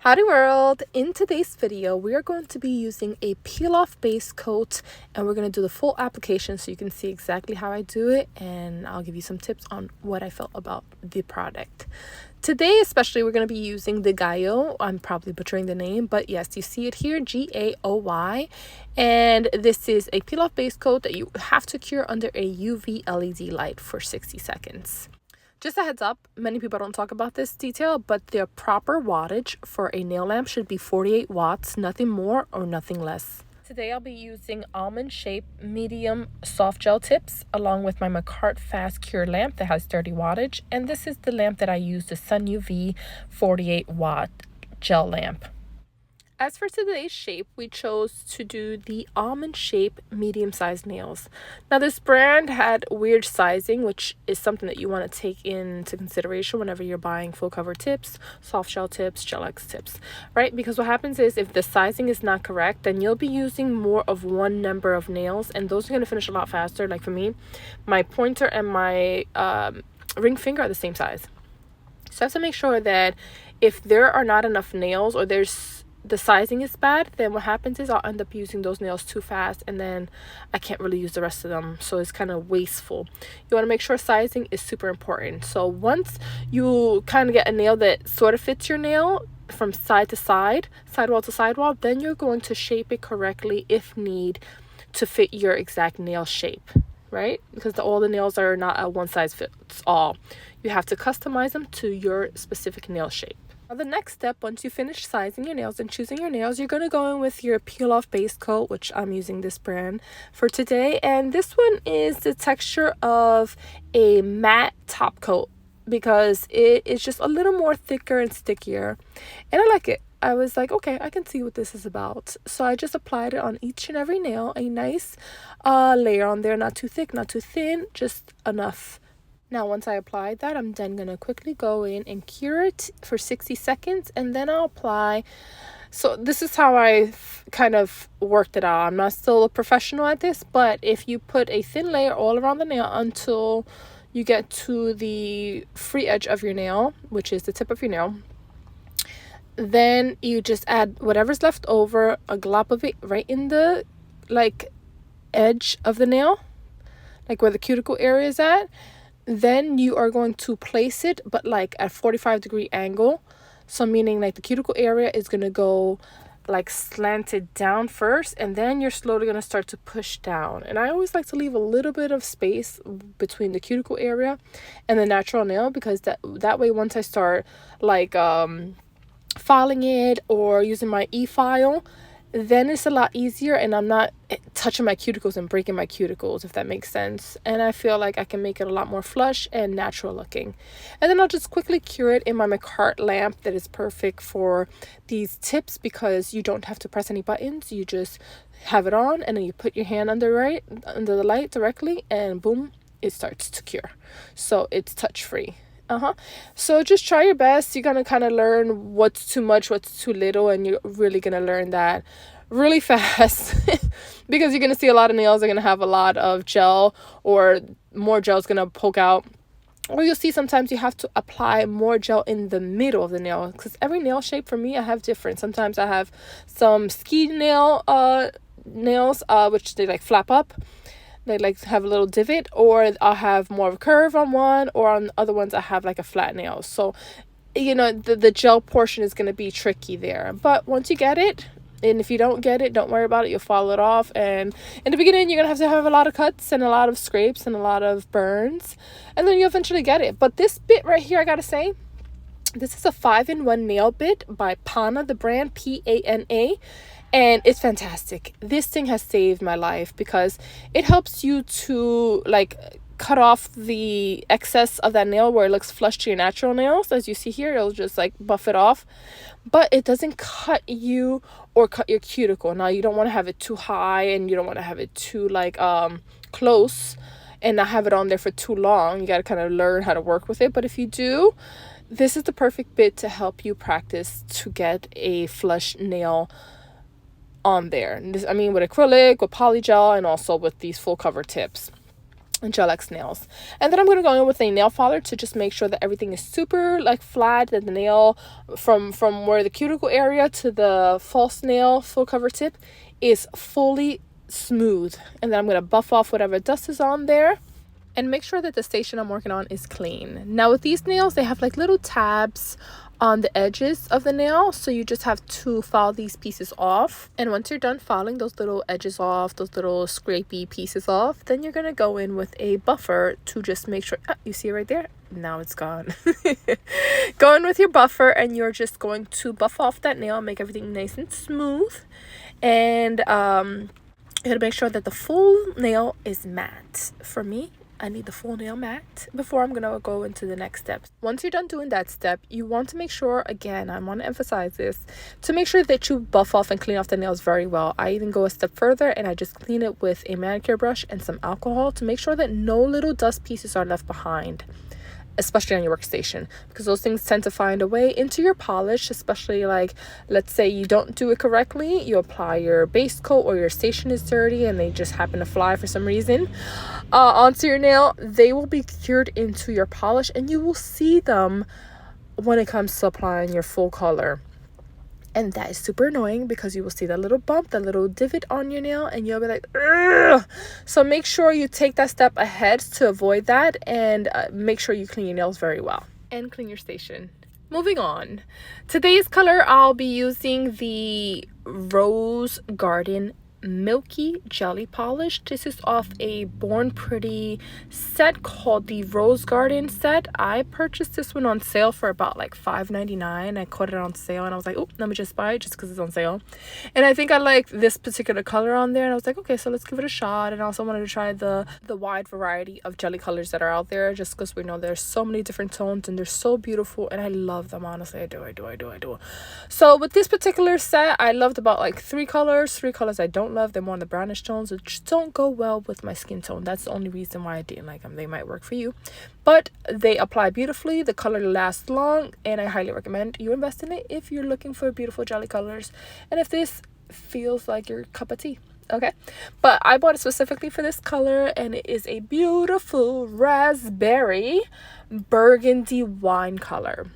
Howdy world! In today's video, we are going to be using a peel-off base coat and we're going to do the full application so you can see exactly how I do it, and I'll give you some tips on what I felt about the product. Today especially, we're going to be using the Gaoy. I'm probably butchering the name, but yes, you see it here, Gaoy. And this is a peel-off base coat that you have to cure under a UV LED light for 60 seconds. Just a heads up, many people don't talk about this detail, but the proper wattage for a nail lamp should be 48 watts, nothing more or nothing less. Today I'll be using almond shaped medium soft gel tips along with my Macart fast cure lamp that has 30 wattage, and this is the lamp that I use, the Sun UV 48 watt gel lamp. As for today's shape, we chose to do the almond shape medium-sized nails. Now this brand had weird sizing, which is something that you want to take into consideration whenever you're buying full cover tips, soft gel tips, gel X tips, right? Because what happens is if the sizing is not correct, then you'll be using more of one number of nails, and those are going to finish a lot faster. Like for me, my pointer and my ring finger are the same size. So I have to make sure that if there are not enough nails or the sizing is bad, then what happens is I'll end up using those nails too fast and then I can't really use the rest of them, so it's kind of wasteful. You want to make sure sizing is super important. So once you kind of get a nail that sort of fits your nail from side to side, sidewall to sidewall, then you're going to shape it correctly if need to fit your exact nail shape, right? Because all the nails are not a one size fits all. You have to customize them to your specific nail shape. Now the next step, once you finish sizing your nails and choosing your nails, you're going to go in with your peel-off base coat, which I'm using this brand for today. And this one is the texture of a matte top coat because it is just a little more thicker and stickier. And I like it. I was like, okay, I can see what this is about. So I just applied it on each and every nail, a nice layer on there, not too thick, not too thin, just enough. Now, once I applied that, I'm then going to quickly go in and cure it for 60 seconds, and then I'll apply. So this is how I kind of worked it out. I'm not still a professional at this, but if you put a thin layer all around the nail until you get to the free edge of your nail, which is the tip of your nail, then you just add whatever's left over, a glop of it right in the edge of the nail, like where the cuticle area is at. Then you are going to place it, but like at 45-degree angle. So meaning like the cuticle area is going to go like slanted down first, and then you're slowly going to start to push down. And I always like to leave a little bit of space between the cuticle area and the natural nail, because that way once I start like filing it or using my e-file, then it's a lot easier and I'm not touching my cuticles and breaking my cuticles, if that makes sense. And I feel like I can make it a lot more flush and natural looking. And then I'll just quickly cure it in my Macart lamp that is perfect for these tips, because you don't have to press any buttons. You just have it on and then you put your hand under the light directly, and boom, it starts to cure. So it's touch free. So just try your best. You're gonna kind of learn what's too much, what's too little, and you're really gonna learn that really fast because you're gonna see a lot of nails are gonna have a lot of gel, or more gel is gonna poke out, or you'll see sometimes you have to apply more gel in the middle of the nail, because every nail shape for me I have different. Sometimes I have some ski nails which they like flap up. They like have a little divot, or I'll have more of a curve on one, or on other ones I have like a flat nail. So, you know, the gel portion is going to be tricky there. But once you get it, and if you don't get it, don't worry about it. You'll follow it off. And in the beginning, you're going to have a lot of cuts and a lot of scrapes and a lot of burns. And then you eventually get it. But this bit right here, I got to say, this is a 5-in-1 nail bit by Pana, the brand, Pana. And it's fantastic. This thing has saved my life because it helps you to like cut off the excess of that nail where it looks flush to your natural nails. As you see here, it'll just like buff it off, but it doesn't cut you or cut your cuticle. Now you don't want to have it too high, and you don't want to have it too like close and not have it on there for too long. You got to kind of learn how to work with it. But if you do, this is the perfect bit to help you practice to get a flush nail on there. With acrylic, with polygel, and also with these full cover tips. gel X nails. And then I'm going to go in with a nail filer to just make sure that everything is super like flat, that the nail from where the cuticle area to the false nail full cover tip is fully smooth. And then I'm going to buff off whatever dust is on there and make sure that the station I'm working on is clean. Now with these nails, they have like little tabs on the edges of the nail, so you just have to file these pieces off. And once you're done filing those little edges off, those little scrapey pieces off, then you're gonna go in with a buffer to just make sure, you see it right there, now it's gone. Go in with your buffer and you're just going to buff off that nail, make everything nice and smooth, and you gotta make sure that the full nail is matte. For me, I need the full nail matte before I'm gonna go into the next step. Once you're done doing that step, you want to make sure, again, I want to emphasize this, to make sure that you buff off and clean off the nails very well. I even go a step further and I just clean it with a manicure brush and some alcohol to make sure that no little dust pieces are left behind, especially on your workstation, because those things tend to find a way into your polish, especially like, let's say you don't do it correctly, you apply your base coat or your station is dirty and they just happen to fly for some reason onto your nail. They will be cured into your polish and you will see them when it comes to applying your full color. And that is super annoying because you will see that little bump, that little divot on your nail, and you'll be like, ugh. So make sure you take that step ahead to avoid that, and make sure you clean your nails very well. And clean your station. Moving on. Today's color, I'll be using the Rose Garden Milky Jelly Polish. This is off a Born Pretty set called the Rose Garden set. I purchased this one on sale for about like $5.99. I caught it on sale and I was like, oh, let me just buy it just because it's on sale. And I think I like this particular color on there, and I was like, okay, so let's give it a shot. And I also wanted to try the wide variety of jelly colors that are out there, just because we know there's so many different tones and they're so beautiful and I love them. Honestly, I do. So with this particular set, I loved about like three colors I don't love. They're more on the brownish tones, which don't go well with my skin tone. That's the only reason why I didn't like them. They might work for you, but they apply beautifully. The color lasts long, and I highly recommend you invest in it if you're looking for beautiful jelly colors and if this feels like your cup of tea. Okay, but I bought it specifically for this color, and it is a beautiful raspberry burgundy wine color.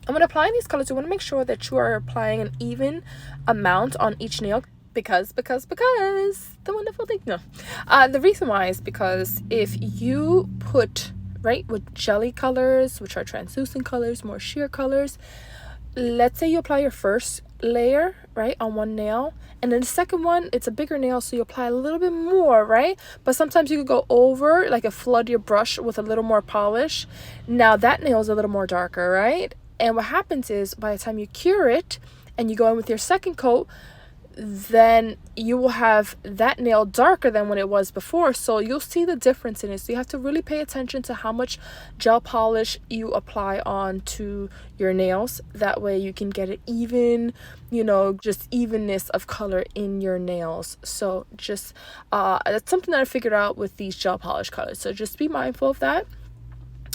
And when applying these colors, you want to make sure that you are applying an even amount on each nail, because the wonderful thing. No, the reason why is because if you put, right, with jelly colors, which are translucent colors, more sheer colors, let's say you apply your first layer, right, on one nail, and then the second one, it's a bigger nail, so you apply a little bit more, right? But sometimes you could go over, like, flood your brush with a little more polish. Now that nail is a little more darker, right? And what happens is, by the time you cure it and you go in with your second coat, then you will have that nail darker than when it was before. So you'll see the difference in it. So you have to really pay attention to how much gel polish you apply onto your nails. That way you can get it even, just evenness of color in your nails. So just that's something that I figured out with these gel polish colors. So just be mindful of that.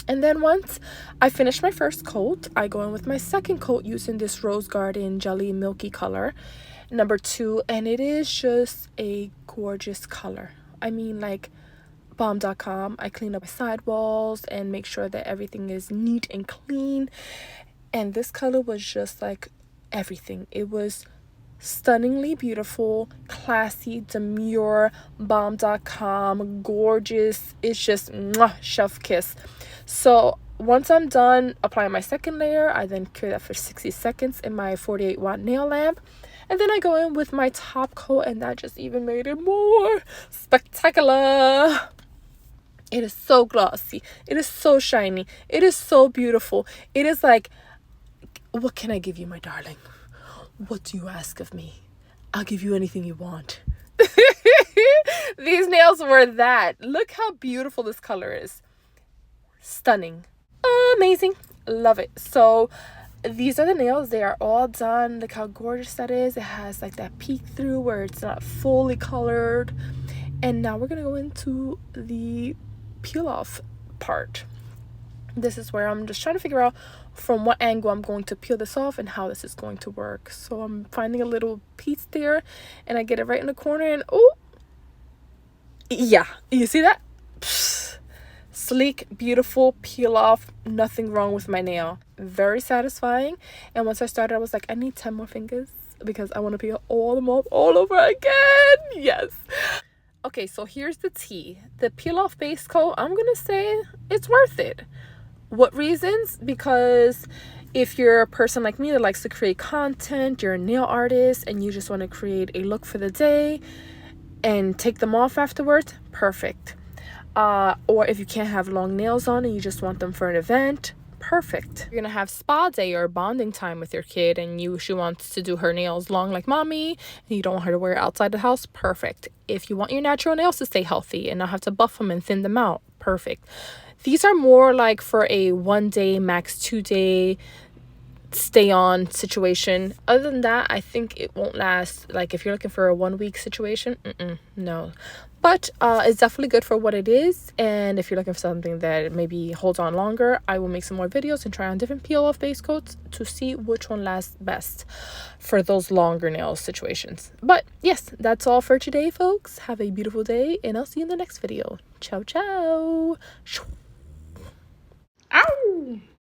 And then once I finish my first coat, I go in with my second coat using this Rose Garden Jelly Milky color, number 2, and it is just a gorgeous color. I mean, like, bomb.com. I clean up my sidewalls and make sure that everything is neat and clean, and this color was just like everything. It was stunningly beautiful, classy, demure, bomb.com, gorgeous. It's just mwah, chef kiss. So once I'm done applying my second layer, I then cure that for 60 seconds in my 48-watt nail lamp. And then I go in with my top coat, and that just even made it more spectacular. It is so glossy. It is so shiny. It is so beautiful. It is like, what can I give you, my darling? What do you ask of me? I'll give you anything you want. These nails were that. Look how beautiful this color is. Stunning. Amazing. Love it. So these are the nails. They are all done. Look how gorgeous that is. It has like that peek through where it's not fully colored. And now we're gonna go into the peel off part. This is where I'm just trying to figure out from what angle I'm going to peel this off and how this is going to work. So I'm finding a little piece there, and I get it right in the corner, and oh yeah, you see that? Sleek, beautiful, peel off, nothing wrong with my nail. Very satisfying. And once I started, I was like, I need 10 more fingers because I want to peel all them off all over again. Yes. Okay, so here's the tea. The peel off base coat, I'm gonna say it's worth it. What reasons? Because if you're a person like me that likes to create content, you're a nail artist and you just want to create a look for the day and take them off afterwards, perfect. Or if you can't have long nails on and you just want them for an event, perfect. You're gonna have spa day or bonding time with your kid and she wants to do her nails long like mommy and you don't want her to wear it outside the house, perfect. If you want your natural nails to stay healthy and not have to buff them and thin them out, perfect. These are more like for a 1 day, max 2 day stay on situation. Other than that, I think it won't last. Like if you're looking for a 1 week situation, no. But it's definitely good for what it is. And if you're looking for something that maybe holds on longer, I will make some more videos and try on different peel off base coats to see which one lasts best for those longer nail situations. But yes, that's all for today, folks. Have a beautiful day and I'll see you in the next video. Ciao, ciao.